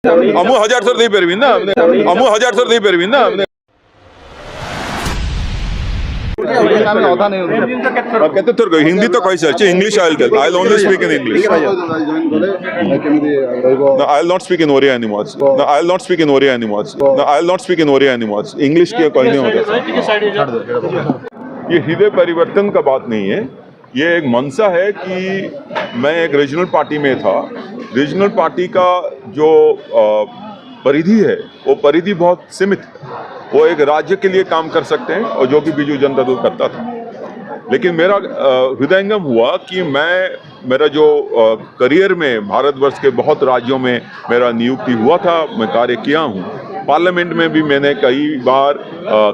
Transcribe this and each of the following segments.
Amu 1000 sir पेरिंदा Amu 1000 sir पेरिंदा Hindi तो कही sir English I will only speak in English No, I will not speak in Oriya anymore. No, I will not speak in Oriya anymore. No, I will not speak in Oriya anymore. English के कोई नहीं होता। ये हृदय परिवर्तन का बात नहीं है, ये एक मंशा है कि मैं एक रीजनल पार्टी में था। रीजनल पार्टी का जो परिधि है वो परिधि बहुत सीमित है। वो एक राज्य के लिए काम कर सकते हैं और जो कि बीजू जनता दल करता था। लेकिन मेरा हृदयंगम हुआ कि मेरा जो करियर में भारतवर्ष के बहुत राज्यों में मेरा नियुक्ति हुआ था, मैं कार्य किया हूँ। पार्लियामेंट में भी मैंने कई बार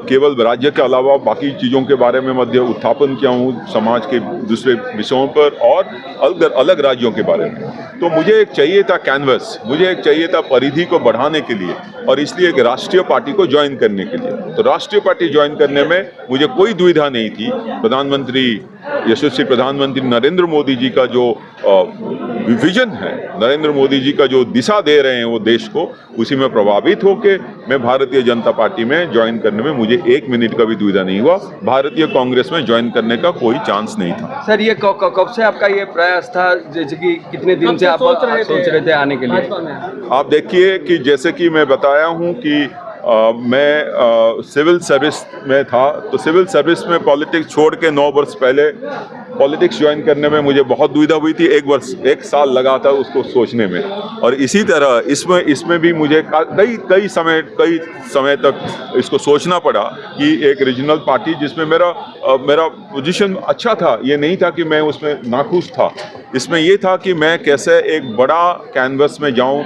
केवल राज्य के अलावा बाकी चीज़ों के बारे में मध्य उत्थापन किया हूँ, समाज के दूसरे विषयों पर और अलग राज्यों के बारे में। तो मुझे एक चाहिए था कैनवस, मुझे एक चाहिए था परिधि को बढ़ाने के लिए और इसलिए एक राष्ट्रीय पार्टी को ज्वाइन करने के लिए। तो राष्ट्रीय पार्टी ज्वाइन करने में मुझे कोई दुविधा नहीं थी। प्रधानमंत्री यशस्वी प्रधानमंत्री नरेंद्र मोदी जी का जो विजन है, नरेंद्र मोदी जी का जो दिशा दे रहे हैं वो देश को, उसी में प्रभावित होकर मैं भारतीय जनता पार्टी में ज्वाइन करने में मुझे 1 मिनट का भी दुविधा नहीं हुआ। भारतीय कांग्रेस में ज्वाइन करने का कोई चांस नहीं था। सर, ये कब से आपका ये प्रयास था, जैसे कि कितने दिन से आप सोच रहे थे आने के लिए? आप देखिए कि जैसे कि मैं बताया हूँ कि मैं सिविल सर्विस में था, तो सिविल सर्विस में पॉलिटिक्स छोड़ के 9 वर्ष पहले पॉलिटिक्स ज्वाइन करने में मुझे बहुत दुविधा हुई थी। 1 साल लगा था उसको सोचने में। और इसी तरह इसमें भी मुझे कई समय तक इसको सोचना पड़ा कि एक रीजनल पार्टी जिसमें मेरा पोजीशन अच्छा था, ये नहीं था कि मैं उसमें नाखुश था। इसमें ये था कि मैं कैसे एक बड़ा कैनवस में जाऊं,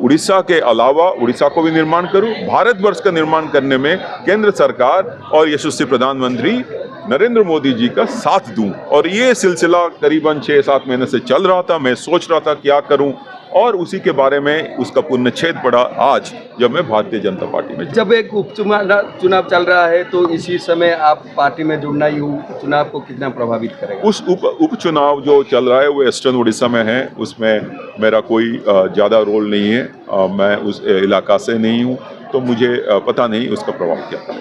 उड़ीसा के अलावा उड़ीसा को भी निर्माण करूं, भारतवर्ष का निर्माण करने में केंद्र सरकार और यशस्वी प्रधानमंत्री नरेंद्र मोदी जी का साथ दूं। और ये सिलसिला करीबन 6-7 महीने से चल रहा था। मैं सोच रहा था क्या करूं और उसी के बारे में उसका पुनच्छेद पड़ा आज जब मैं भारतीय जनता पार्टी में। जब एक उपचुनाव चल रहा है तो इसी समय आप पार्टी में जुड़ना ही चुनाव को कितना प्रभावित करेगा? उस उपचुनाव जो चल रहा है वो ईस्टर्न उड़ीसा में है, उसमें मेरा कोई ज़्यादा रोल नहीं है। मैं उस इलाका से नहीं हूँ, तो मुझे पता नहीं उसका प्रभाव क्या था।